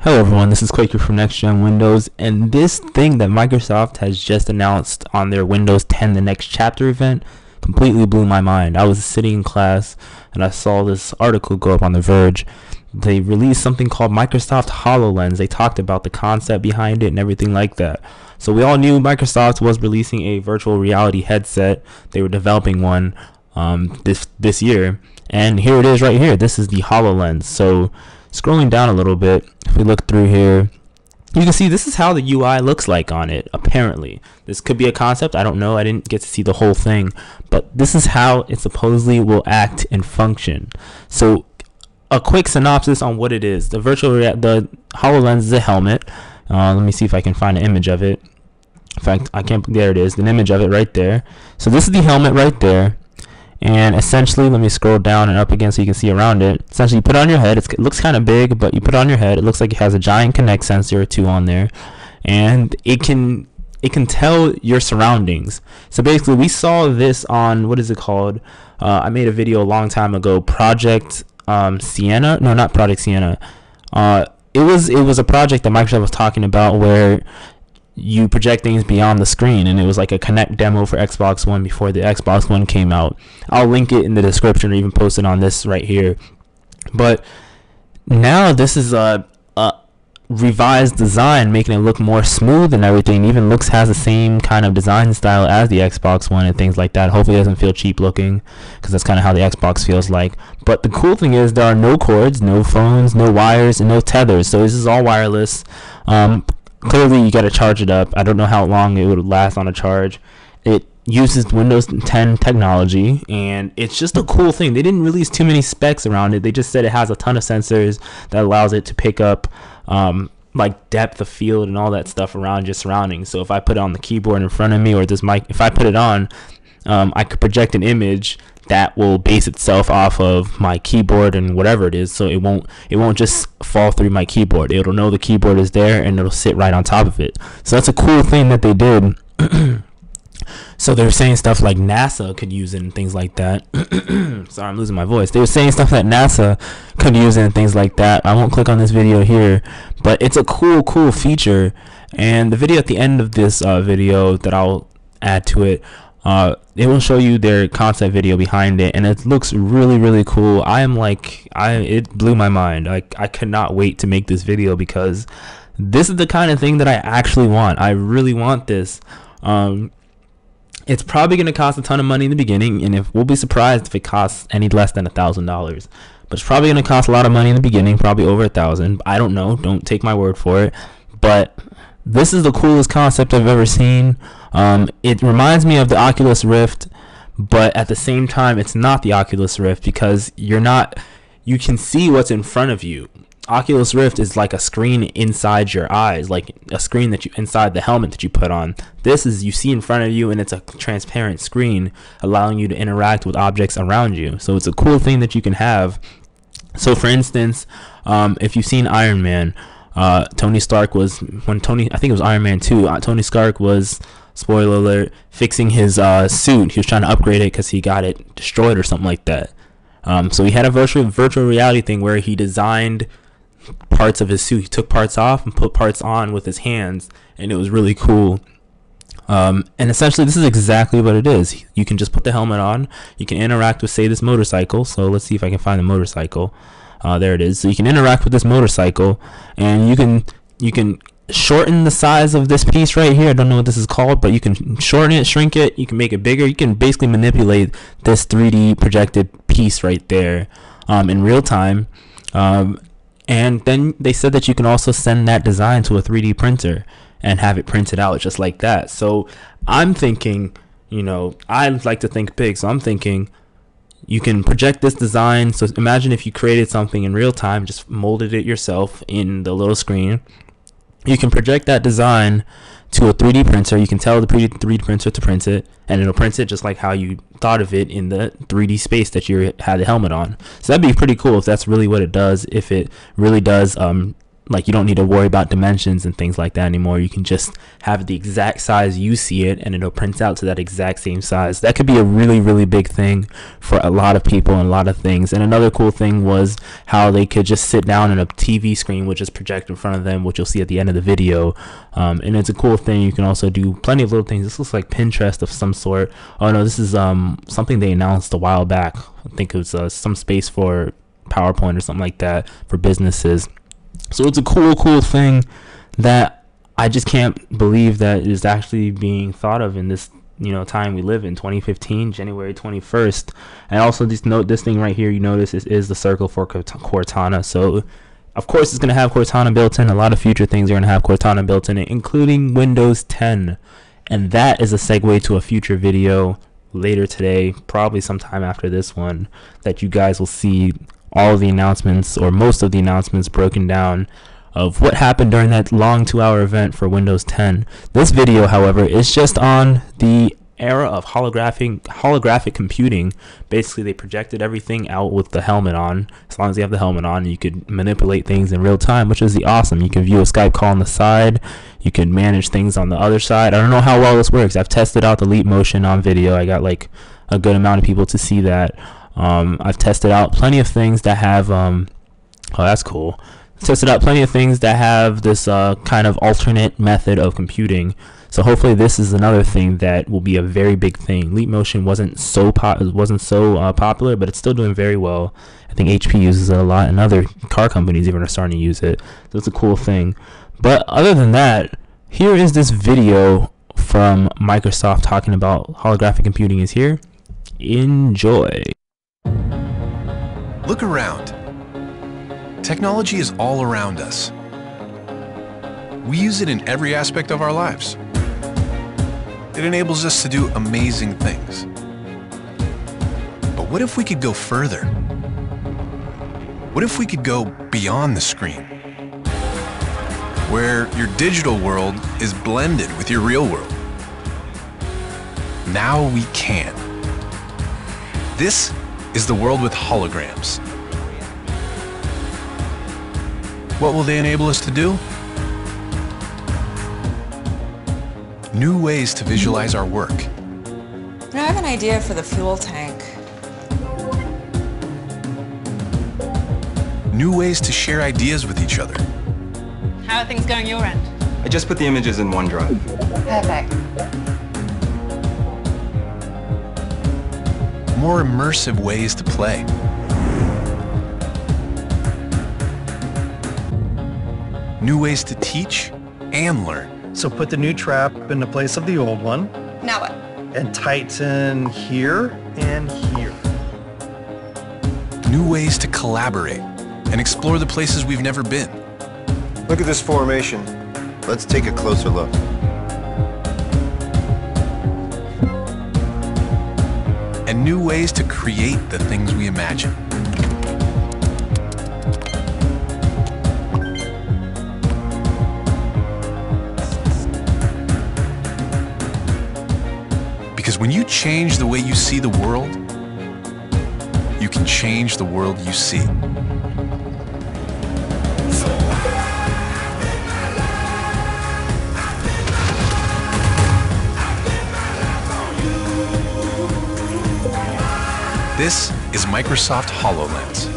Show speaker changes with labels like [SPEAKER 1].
[SPEAKER 1] Hello everyone, this is Quaker from Next Gen Windows, and this thing that Microsoft has just announced on their Windows 10 The Next Chapter event completely blew my mind. I was sitting in class and I saw this article go up on The Verge. They released something called Microsoft HoloLens. They talked about the concept behind it and everything like that. So we all knew Microsoft was releasing a virtual reality headset. They were developing one this year, and here it is right here. This is the HoloLens. So scrolling down a little bit, if we look through here, you can see this is how the UI looks like on it. Apparently, this could be a concept. I don't know. I didn't get to see the whole thing, but this is how it supposedly will act and function. So a quick synopsis on what it is. The HoloLens is a helmet. Let me see if I can find an image of it. In fact, I can't. There it is, an image of it right there. So this is the helmet right there. And essentially, let me scroll down and up again so you can see around it. Essentially, you put it on your head. It looks kind of big, but you put it on your head. It looks like it has a giant Kinect sensor or two on there, and it can tell your surroundings. So basically, we saw this on, what is it called? I made a video a long time ago. Project Sienna? No, not Project Sienna. It was a project that Microsoft was talking about where you project things beyond the screen, and it was like a Kinect demo for Xbox One before the Xbox One came out. I'll link it in the description or even post it on this right here. But now this is a revised design, making it look more smooth and everything. It even has the same kind of design style as the Xbox One and things like that. Hopefully it doesn't feel cheap looking, because that's kind of how the Xbox feels like. But the cool thing is there are no cords, no phones, no wires, and no tethers. So this is all wireless. Clearly, you got to charge it up. I don't know how long it would last on a charge. It uses Windows 10 technology, and it's just a cool thing. They didn't release too many specs around it. They just said it has a ton of sensors that allows it to pick up like depth of field and all that stuff around your surroundings. So if I put it on the keyboard in front of me, or this mic, if I put it on, I could project an image that will base itself off of my keyboard and whatever it is, so it won't just fall through my keyboard. It'll know the keyboard is there and it'll sit right on top of it. So that's a cool thing that they did. So they're saying stuff like NASA could use it and things like that. Sorry, I'm losing my voice. They were saying stuff that NASA could use it and things like that. I won't click on this video here, but it's a cool feature. And the video at the end of this video that I'll add to it, it will show you their concept video behind it, and it looks really cool. It blew my mind. I could not wait to make this video, because this is the kind of thing that I actually want. I really want this. It's probably going to cost a ton of money in the beginning, and we'll be surprised if it costs any less than $1,000. But it's probably going to cost a lot of money in the beginning, probably over $1,000. I don't know. Don't take my word for it. But this is the coolest concept I've ever seen. It reminds me of the Oculus Rift, but at the same time, it's not the Oculus Rift, because you can see what's in front of you. Oculus Rift is like a screen inside your eyes, like a screen inside the helmet that you put on. This is, you see in front of you, and it's a transparent screen allowing you to interact with objects around you. So it's a cool thing that you can have. So for instance, if you've seen Iron Man, Tony Stark was, I think it was Iron Man 2, Tony Stark was, spoiler alert, fixing his suit. He was trying to upgrade it because he got it destroyed or something like that. So he had a virtual reality thing where he designed parts of his suit. He took parts off and put parts on with his hands, and it was really cool. And essentially, this is exactly what it is. You can just put the helmet on. You can interact with, say, this motorcycle. So let's see if I can find the motorcycle. There it is. So you can interact with this motorcycle, and you can shorten the size of this piece right here. I don't know what this is called, but you can shorten it, shrink it. You can make it bigger. You can basically manipulate this 3D projected piece right there in real time. And then they said that you can also send that design to a 3D printer and have it printed out just like that. So I'm thinking, I like to think big. So I'm thinking you can project this design. So imagine if you created something in real time, just molded it yourself in the little screen. You can project that design to a 3D printer. You can tell the 3D printer to print it, and it'll print it just like how you thought of it in the 3D space that you had the helmet on. So that'd be pretty cool if that's really what it does. If it really does like, you don't need to worry about dimensions and things like that anymore. You can just have the exact size you see it, and it'll print out to that exact same size. That could be a really, really big thing for a lot of people and a lot of things. And another cool thing was how they could just sit down and a TV screen would just project in front of them, which you'll see at the end of the video. And it's a cool thing. You can also do plenty of little things. This looks like Pinterest of some sort. Oh no, this is something they announced a while back. I think it was some space for PowerPoint or something like that for businesses. So it's a cool thing that I just can't believe that is actually being thought of in this, time we live in, 2015, January 21st. And also just note this thing right here, you notice is the circle for Cortana. So of course it's going to have Cortana built in. A lot of future things are going to have Cortana built in it, including Windows 10. And that is a segue to a future video later today, probably sometime after this one, that you guys will see all of the announcements, or most of the announcements, broken down of what happened during that long 2-hour event for Windows 10. This video, however, is just on the era of holographic computing. Basically, they projected everything out with the helmet on. As long as you have the helmet on, you could manipulate things in real time, which is awesome. You can view a Skype call on the side. You can manage things on the other side. I don't know how well this works. I've tested out the leap motion on video. I got like a good amount of people to see that. I've tested out plenty of things that have oh, that's cool. Tested out plenty of things that have this kind of alternate method of computing. So hopefully this is another thing that will be a very big thing. Leap motion wasn't so popular, but it's still doing very well. I think HP uses it a lot, and other car companies even are starting to use it. So it's a cool thing. But other than that, here is this video from Microsoft talking about holographic computing is here. Enjoy.
[SPEAKER 2] Look around. Technology is all around us. We use it in every aspect of our lives. It enables us to do amazing things. But what if we could go further? What if we could go beyond the screen? Where your digital world is blended with your real world. Now we can. This is the world with holograms. What will they enable us to do? New ways to visualize our work.
[SPEAKER 3] I have an idea for the fuel tank.
[SPEAKER 2] New ways to share ideas with each other.
[SPEAKER 4] How are things going your end?
[SPEAKER 5] I just put the images in OneDrive.
[SPEAKER 3] Perfect.
[SPEAKER 2] More immersive ways to play. New ways to teach and learn.
[SPEAKER 6] So put the new trap in the place of the old one.
[SPEAKER 3] Now what?
[SPEAKER 6] And tighten here and here.
[SPEAKER 2] New ways to collaborate and explore the places we've never been.
[SPEAKER 7] Look at this formation. Let's take a closer look.
[SPEAKER 2] And new ways to create the things we imagine. Because when you change the way you see the world, you can change the world you see. This is Microsoft HoloLens.